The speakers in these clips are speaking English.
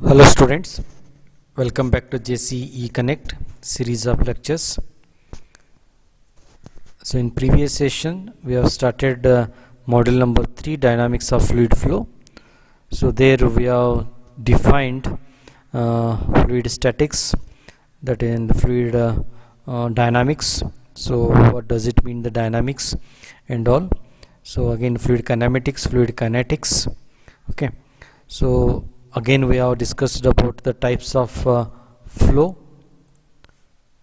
Hello students, welcome back to JCE Connect series of lectures. So in previous session we have started module number 3, dynamics of fluid flow. So there we have defined fluid statics, that in the fluid dynamics. So what does it mean, the dynamics and all. So again fluid kinematics, fluid kinetics. Okay, so again we have discussed about the types of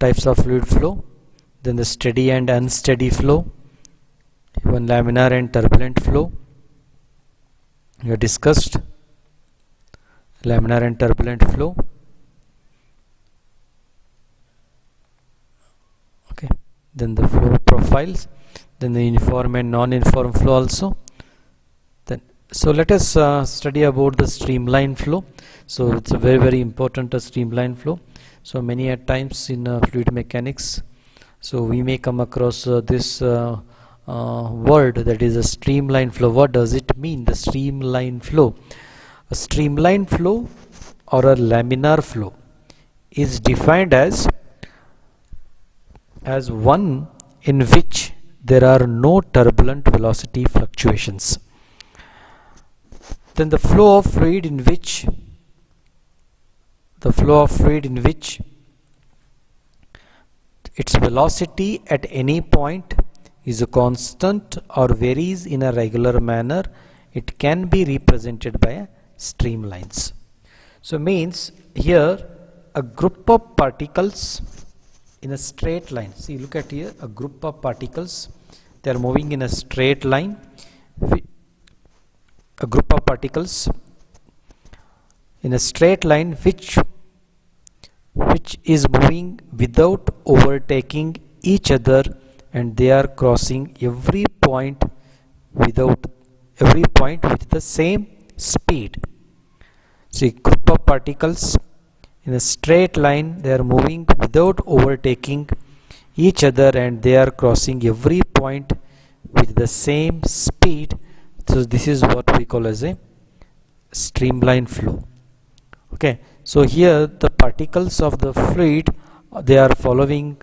types of fluid flow, then the steady and unsteady flow, even laminar and turbulent flow. We have discussed laminar and turbulent flow. Okay, then the flow profiles, then the uniform and non-uniform flow also. So let us study about the streamline flow. So it's a very important streamline flow. So many at times in fluid mechanics, so we may come across this word, that is a streamline flow. What does it mean, the streamline flow? A streamline flow or a laminar flow is defined as one in which there are no turbulent velocity fluctuations. Then the flow of fluid in which its velocity at any point is a constant or varies in a regular manner, it can be represented by streamlines. So means here a group of particles in a straight line. See, look at here, a group of particles, they are moving in a straight line. A group of particles in a straight line which is moving without overtaking each other, and they are crossing every point with the same speed. See, group of particles in a straight line, they are moving without overtaking each other, and they are crossing every point with the same speed. So this is what we call as a streamline flow. Okay, so here the particles of the fluid, they are following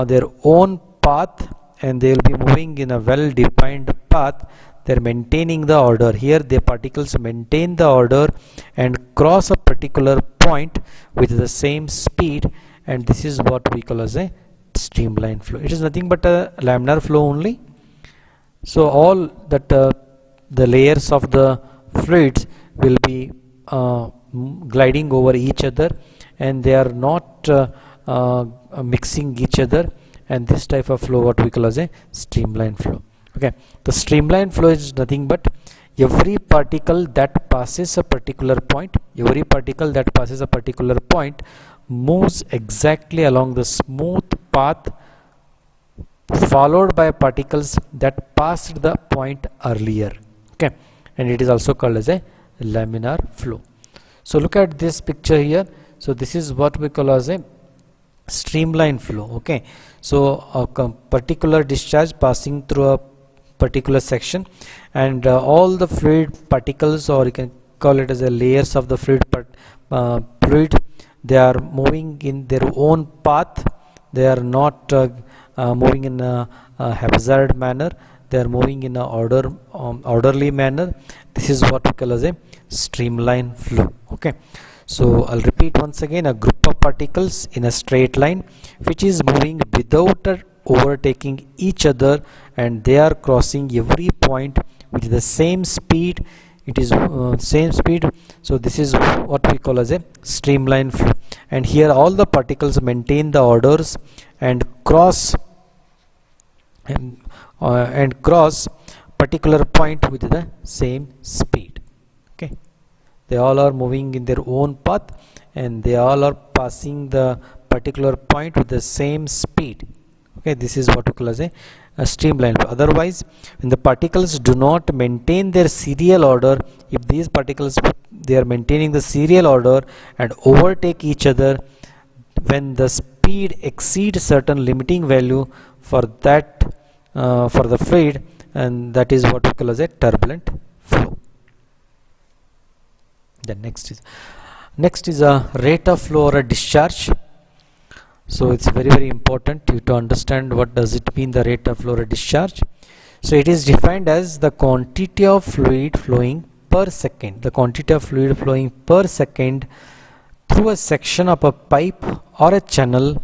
their own path, and they will be moving in a well defined path. They are maintaining the order. Here the particles maintain the order and cross a particular point with the same speed, and this is what we call as a streamline flow. It is nothing but a laminar flow only. So all that the layers of the fluids will be gliding over each other, and they are not mixing each other, and this type of flow what we call as a streamline flow. Okay, the streamline flow is nothing but every particle that passes a particular point, moves exactly along the smooth path followed by particles that passed the point earlier. Okay, and it is also called as a laminar flow. So look at this picture here. So this is what we call as a streamline flow. Okay, so a particular discharge passing through a particular section, and all the fluid particles, or you can call it as a layers of the fluid, they are moving in their own path. They are not moving in a haphazard manner. They are moving in a orderly manner. This is what we call as a streamline flow. Okay, so I'll repeat once again: a group of particles in a straight line which is moving without overtaking each other, and they are crossing every point with the same speed. It is same speed. So this is what we call as a streamline flow, and here all the particles maintain the orders and cross particular point with the same speed. Okay, they all are moving in their own path, and they all are passing the particular point with the same speed. Okay, this is what we call as a streamline. Otherwise, when the particles do not maintain their serial order, if these particles, they are maintaining the serial order and overtake each other, when the speed exceeds certain limiting value for that for the fluid, and that is what we call as a turbulent flow. The next is Next is a rate of flow or a discharge. So it's very important you to understand what does it mean, the rate of flow or discharge. So it is defined as the quantity of fluid flowing per second, the quantity of fluid flowing per second through a section of a pipe or a channel.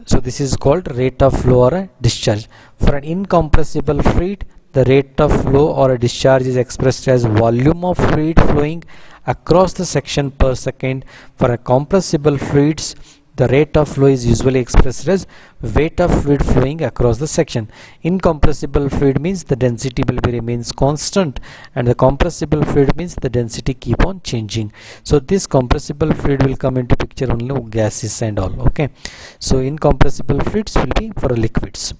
So this is called rate of flow or a discharge. For an incompressible fluid, the rate of flow or a discharge is expressed as volume of fluid flowing across the section per second. For a compressible fluids, the rate of flow is usually expressed as weight of fluid flowing across the section. Incompressible fluid means the density will be remains constant, and the compressible fluid means the density keep on changing. So this compressible fluid will come into picture only gases and all. Okay, so incompressible fluids will be for liquids.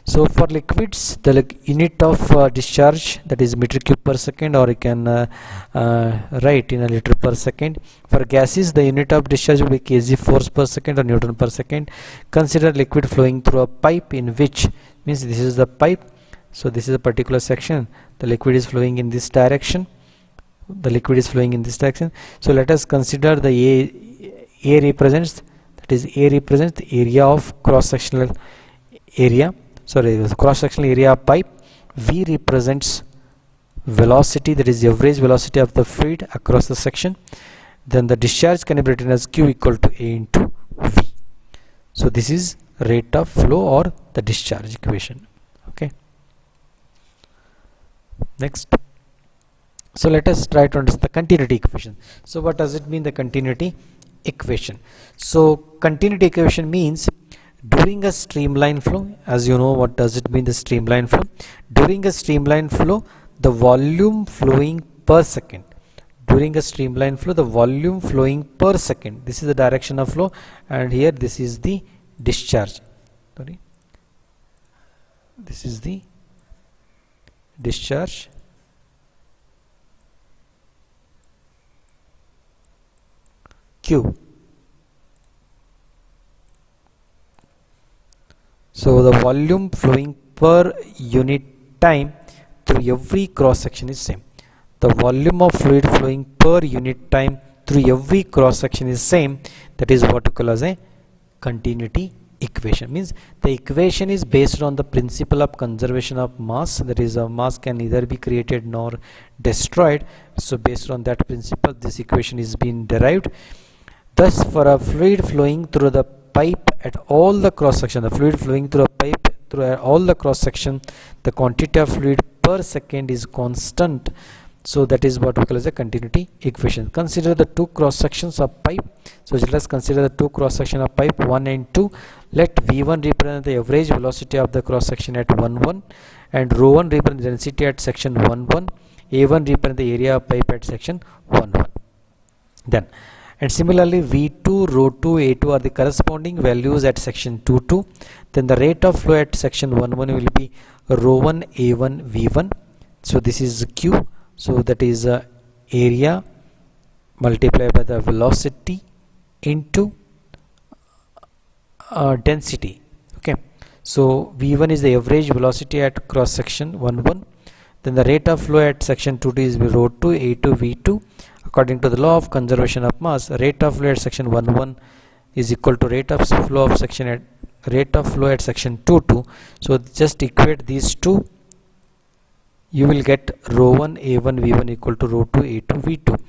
So for liquids, the unit of discharge, that is meter cube per second, or you can write in a liter per second. For gases, the unit of discharge will be kg force per second or newton per second. Consider liquid flowing through a pipe, in which means this is the pipe. So this is a particular section. The liquid is flowing in this direction. The liquid is flowing in this direction. So let us consider the A represents, that is A represents the area of cross-sectional area. Sorry, the cross-sectional area of pipe. V represents velocity, that is the average velocity of the fluid across the section. Then the discharge can be written as Q equal to A into V. So this is rate of flow or the discharge equation. Okay. Next. So let us try to understand the continuity equation. So what does it mean, the continuity equation? So continuity equation means during a streamline flow, as you know, what does it mean, the streamline flow? During a streamline flow, the volume flowing per second. During a streamline flow, the volume flowing per second. This is the direction of flow, and here this is the discharge. Sorry, this is the discharge. Q. So the volume flowing per unit time through every cross section is same. The volume of fluid flowing per unit time through every cross section is same. That is what we call as a continuity equation. Means the equation is based on the principle of conservation of mass. That is, a mass can neither be created nor destroyed. So based on that principle, this equation is being derived. Thus, for a fluid flowing through the pipe at all the cross section, the fluid flowing through a pipe through all the cross section, the quantity of fluid per second is constant. So that is what we call as a continuity equation. Consider the two cross sections of pipe. So let us consider the two cross section of pipe 1 and 2. Let V1 represent the average velocity of the cross section at 1 1, and rho 1 represent the density at section 1 1. A1 represent the area of pipe at section 1 1. Then, and similarly V2, rho 2, A2 are the corresponding values at section 2 2. Then the rate of flow at section 1 1 will be rho 1 A1 V1. So this is Q. So that is area multiplied by the velocity into density. Okay. So V1 is the average velocity at cross section 1 1. Then the rate of flow at section 2 2 is rho 2 A2 V2. According to the law of conservation of mass, rate of flow at section 1 1 is equal to rate of flow of section at rate of flow at section 2 2. So just equate these two, you will get rho 1 A1 V1 equal to rho 2 A2 V2.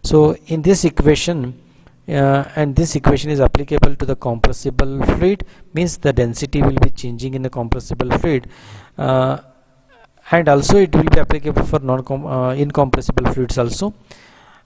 So in this equation, and this equation is applicable to the compressible fluid, means the density will be changing in the compressible fluid, and also it will be applicable for incompressible fluids also.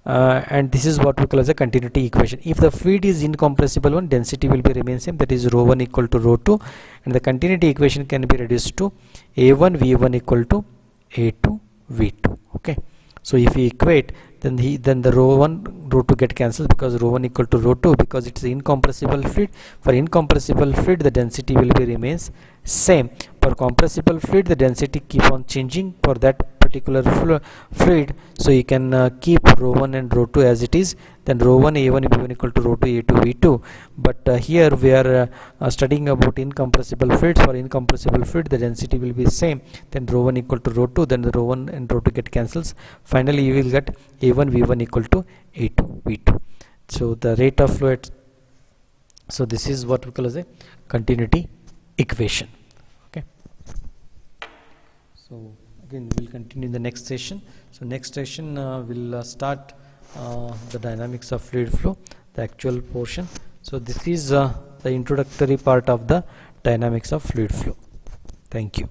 And this is what we call as a continuity equation. If the fluid is incompressible one, density will be remain same, that is rho 1 equal to rho 2, and the continuity equation can be reduced to A1 V1 equal to A2 V2. Okay, so if we equate, then the rho 1 rho 2 get cancelled, because rho 1 equal to rho 2, because it is incompressible fluid. For incompressible fluid, the density will be remains same. For compressible fluid, the density keep on changing for that particular fluid, so you can keep rho 1 and rho 2 as it is. Then rho 1 A1 B1 equal to rho 2 A2 V2. But here we are studying about incompressible fluids. For incompressible fluid, the density will be same. Then rho 1 equal to rho 2. Then the rho 1 and rho 2 get cancels. Finally, you will get A1 V1 equal to A2 V2. So the rate of fluid. So this is what we call as a continuity equation. Okay. So again, we will continue in the next session. So next session will start the dynamics of fluid flow, the actual portion. So this is the introductory part of the dynamics of fluid flow. Thank you.